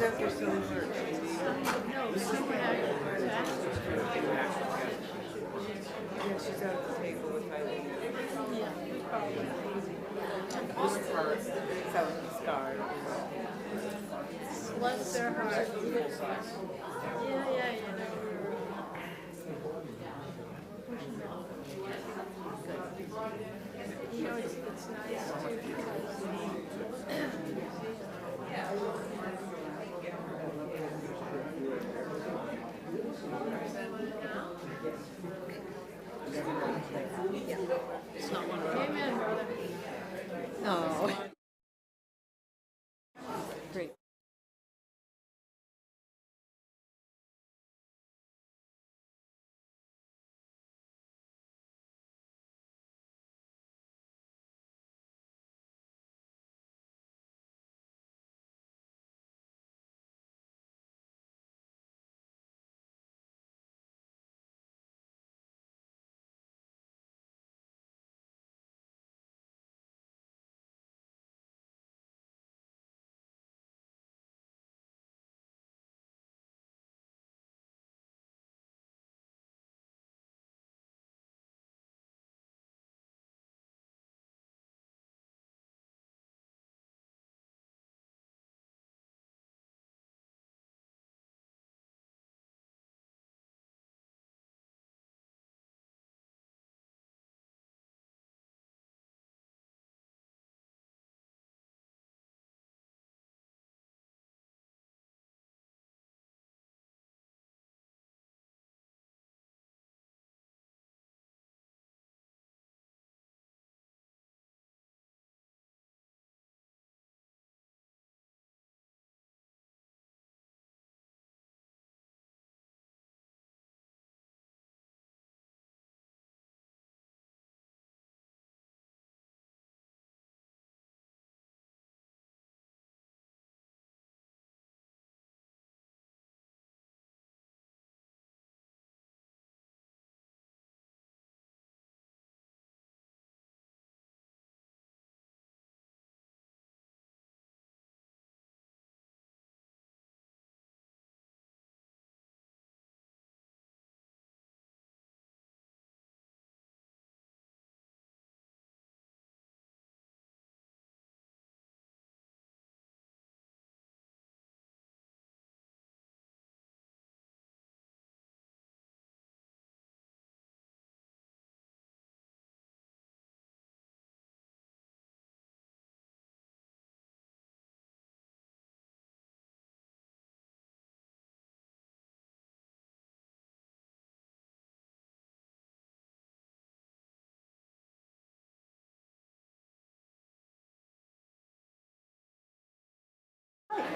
after some work. No, super active. Yeah, she's at the table with Eileen. Yeah, probably. This part, so he's scarred. Bless their heart. Yeah. You know, it's nice too because it's not one of them. Amen, brother. Oh. Great.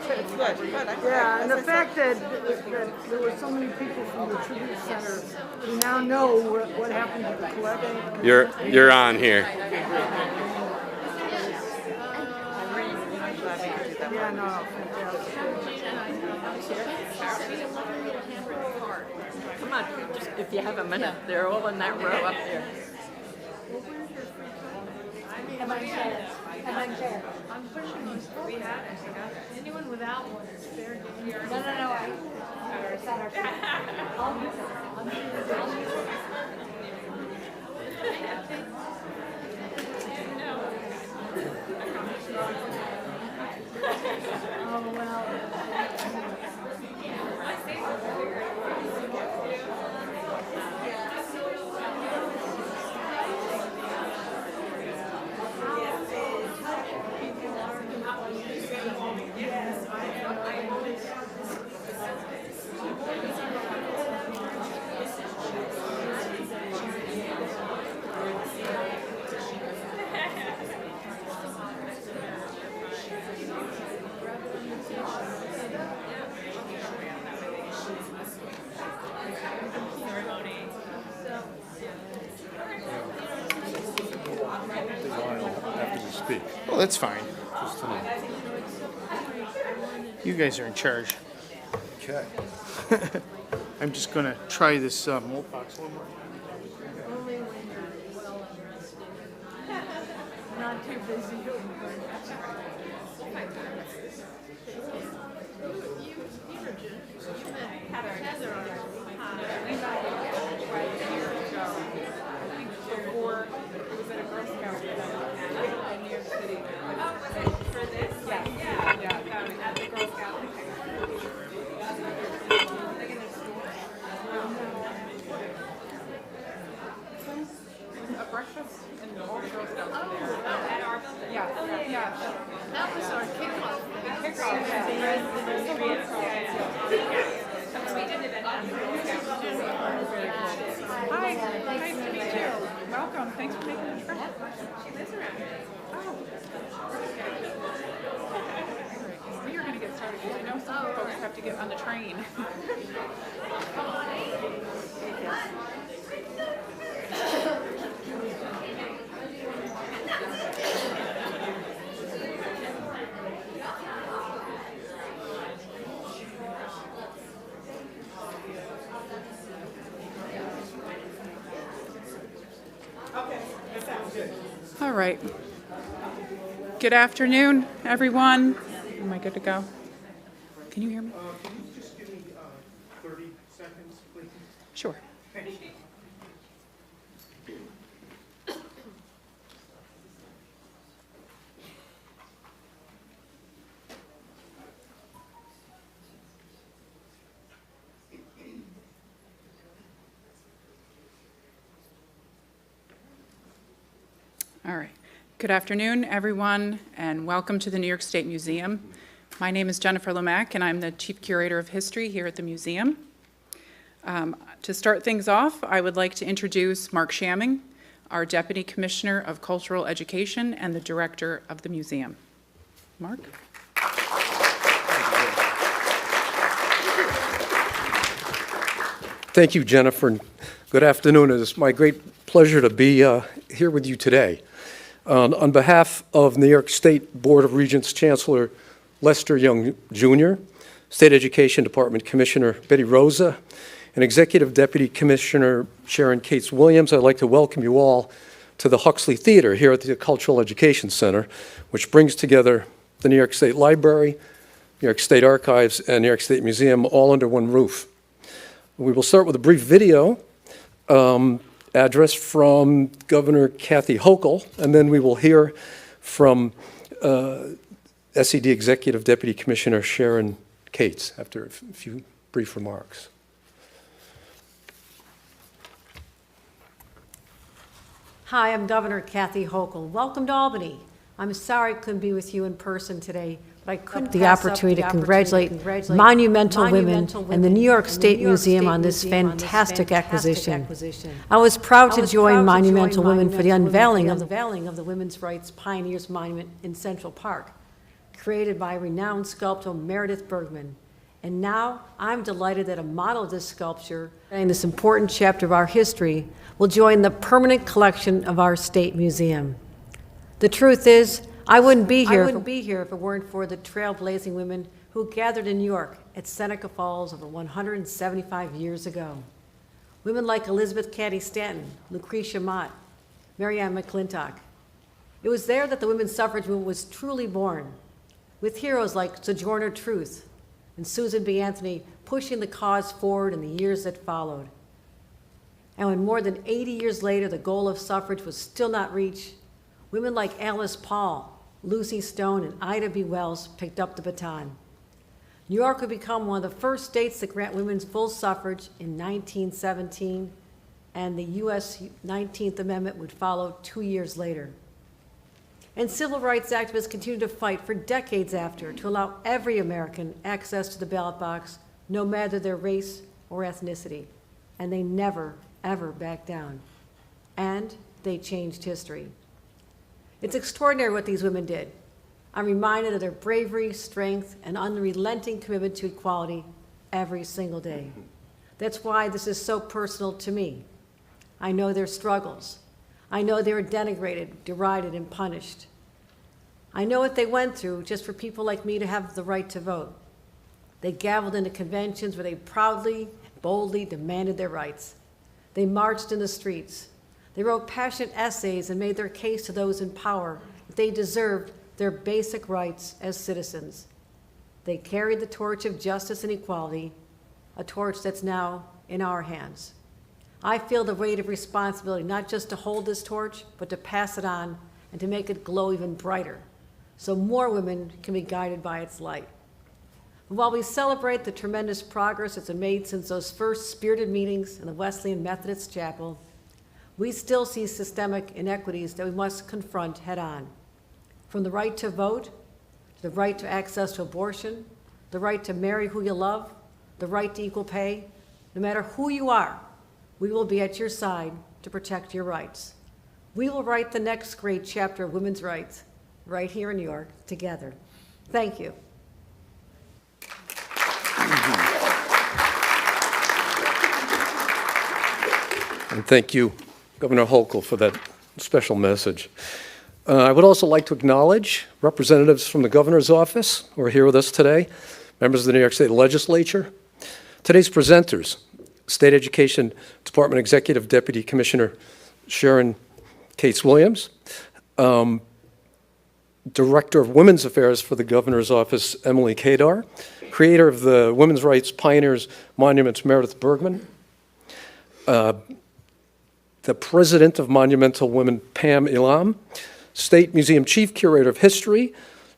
It's good. Yeah, and the fact that there were so many people from the tribute center, we now know what happened to the collection. You're on here. Yeah, no, fantastic. Come on, just if you have a minute, they're all in that row up there. I'm pushing these. We have it. Anyone without one is fair game. No. It's not our turn. I'll use it. Oh, well. Well, that's fine. You guys are in charge. Okay. I'm just gonna try this malt box one more. Only when you're too busy. Before, it was at a Girl Scout event in New York City. Oh, was it for this? Yeah, At the Girl Scout. a breakfast and all the Girl Scouts were there. Oh, at our building. Yeah. That was our kickoff. Kickoff, We did an event at the Girl Scouts. Hi, nice to meet you. Welcome, thanks for making the trip. She lives around here. We are going to get started because I know some folks have to get on the train. All right. Good afternoon, everyone. Am I good to go? Can you hear me? Can you just give me 30 seconds, please? Sure. All right. Good afternoon, everyone, and welcome to the New York State Museum. My name is Jennifer Lemack, and I'm the Chief Curator of History here at the museum. To start things off, I would like to introduce Mark Shamming, our Deputy Commissioner of Cultural Education and the Director of the museum. Mark? Thank you, Jennifer. Good afternoon. It is my great pleasure to be here with you today. On behalf of New York State Board of Regents Chancellor Lester Young Jr., State Education Department Commissioner Betty Rosa, and Executive Deputy Commissioner Sharon Cates Williams, I'd like to welcome you all to the Huxley Theater here at the Cultural Education Center, which brings together the New York State Library, New York State Archives, and New York State Museum all under one roof. We will start with a brief video address from Governor Kathy Hochul, and then we will hear from SED Executive Deputy Commissioner Sharon Cates after a few brief remarks. Hi, I'm Governor Kathy Hochul. Welcome to Albany. I'm sorry I couldn't be with you in person today, but I couldn't the opportunity to congratulate Monumental Women and the New York State Museum on this fantastic acquisition. I was proud to join Monumental Women for the unveiling of the Women's Rights Pioneers Monument in Central Park, created by renowned sculptor Meredith Bergmann. And now I'm delighted that a model of this sculpture, in this important chapter of our history, will join the permanent collection of our state museum. The truth is, I wouldn't be here if it weren't for the trailblazing women who gathered in New York at Seneca Falls over 175 years ago. Women like Elizabeth Cady Stanton, Lucretia Mott, Mary Ann McClintock. It was there that the women's suffrage movement was truly born, with heroes like Sojourner Truth and Susan B. Anthony pushing the cause forward in the years that followed. And when more than 80 years later the goal of suffrage was still not reached, women like Alice Paul, Lucy Stone, and Ida B. Wells picked up the baton. New York would become one of the first states to grant women's full suffrage in 1917, and the U.S. 19th Amendment would follow 2 years later. And civil rights activists continued to fight for decades after to allow every American access to the ballot box, no matter their race or ethnicity. And they never, ever backed down. And they changed history. It's extraordinary what these women did. I'm reminded of their bravery, strength, and unrelenting commitment to equality every single day. That's why this is so personal to me. I know their struggles. I know they were denigrated, derided, and punished. I know what they went through just for people like me to have the right to vote. They gavelled into conventions where they proudly, boldly demanded their rights. They marched in the streets. They wrote passionate essays and made their case to those in power, they deserved their basic rights as citizens. They carried the torch of justice and equality, a torch that's now in our hands. I feel the weight of responsibility not just to hold this torch, but to pass it on and to make it glow even brighter, so more women can be guided by its light. While we celebrate the tremendous progress that's been made since those first spirited meetings in the Wesleyan Methodist Chapel, we still see systemic inequities that we must confront head-on. From the right to vote, to the right to access to abortion, the right to marry who you love, the right to equal pay, no matter who you are, we will be at your side to protect your rights. We will write the next great chapter of women's rights right here in New York together. Thank you. And thank you, Governor Hochul, for that special message. I would also like to acknowledge representatives from the governor's office who are here with us today, members of the New York State Legislature. Today's presenters, State Education Department Executive Deputy Commissioner Sharon Cates Williams, Director of Women's Affairs for the Governor's Office, Emily Kadar, creator of the Women's Rights Pioneers Monuments, Meredith Bergmann, the President of Monumental Women, Pam Elam, State Museum Chief Curator of History,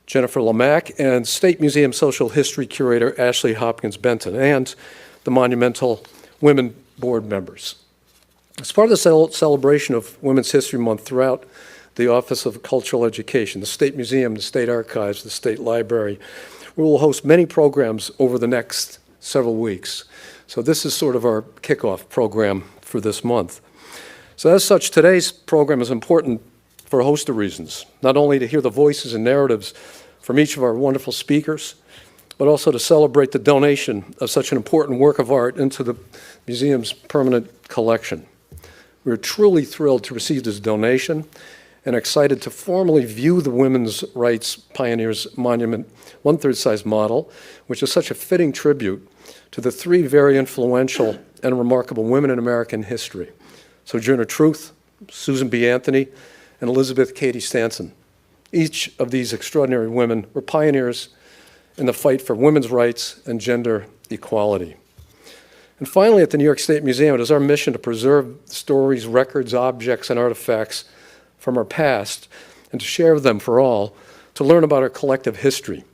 Jennifer Lamack, and State Museum Social History Curator, Ashley Hopkins-Benton, and the Monumental Women Board members. As part of the celebration of Women's History Month throughout the Office of Cultural Education, the State Museum, the State Archives, the State Library, we will host many programs over the next several weeks. So this is sort of our kickoff program for this month. So as such, today's program is important for a host of reasons, not only to hear the voices and narratives from each of our wonderful speakers, but also to celebrate the donation of such an important work of art into the museum's permanent collection. We're truly thrilled to receive this donation and excited to formally view the Women's Rights Pioneers Monument 1/3 size model, which is such a fitting tribute to the three very influential and remarkable women in American history: Sojourner Truth, Susan B. Anthony, and Elizabeth Cady Stanton. Each of these extraordinary women were pioneers in the fight for women's rights and gender equality. And finally, at the New York State Museum, it is our mission to preserve stories, records, objects, and artifacts from our past and to share them for all, to learn about our collective history.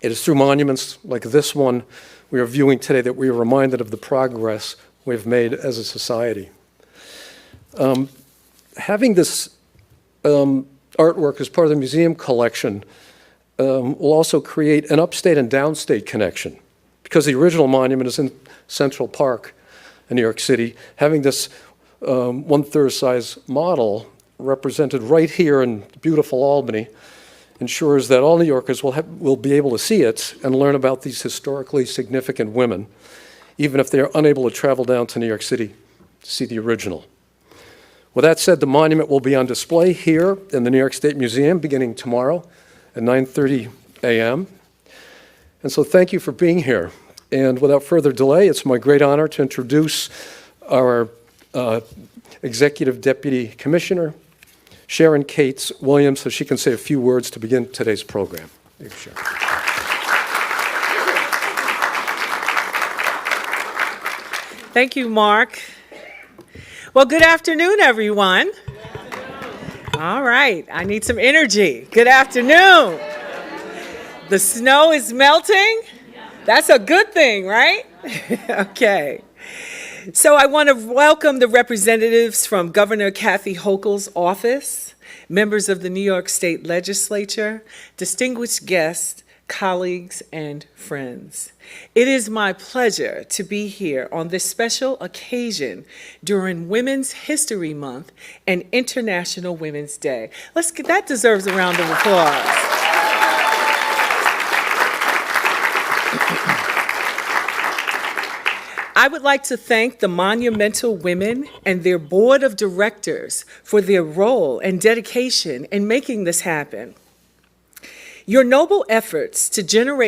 It is through monuments like this one we are viewing today that we are reminded of the progress we've made as a society. Having this artwork as part of the museum collection will also create an upstate and downstate connection, because the original monument is in Central Park in New York City. Having this 1/3 size model represented right here in beautiful Albany ensures that all New Yorkers will be able to see it and learn about these historically significant women, even if they are unable to travel down to New York City to see the original. With that said, the monument will be on display here in the New York State Museum beginning tomorrow at 9:30 a.m. And so thank you for being here. And without further delay, it's my great honor to introduce our Executive Deputy Commissioner, Sharon Cates Williams, so she can say a few words to begin today's program. Thank you, Sharon. Thank you, Mark. Well, good afternoon, everyone. All right, I need some energy. Good afternoon. The snow is melting. That's a good thing, right? Okay. So I want to welcome the representatives from Governor Kathy Hochul's office, members of the New York State Legislature, distinguished guests, colleagues, and friends. It is my pleasure to be here on this special occasion during Women's History Month and International Women's Day. That deserves a round of applause. I would like to thank the Monumental Women and their board of directors for their role and dedication in making this happen. Your noble efforts to generate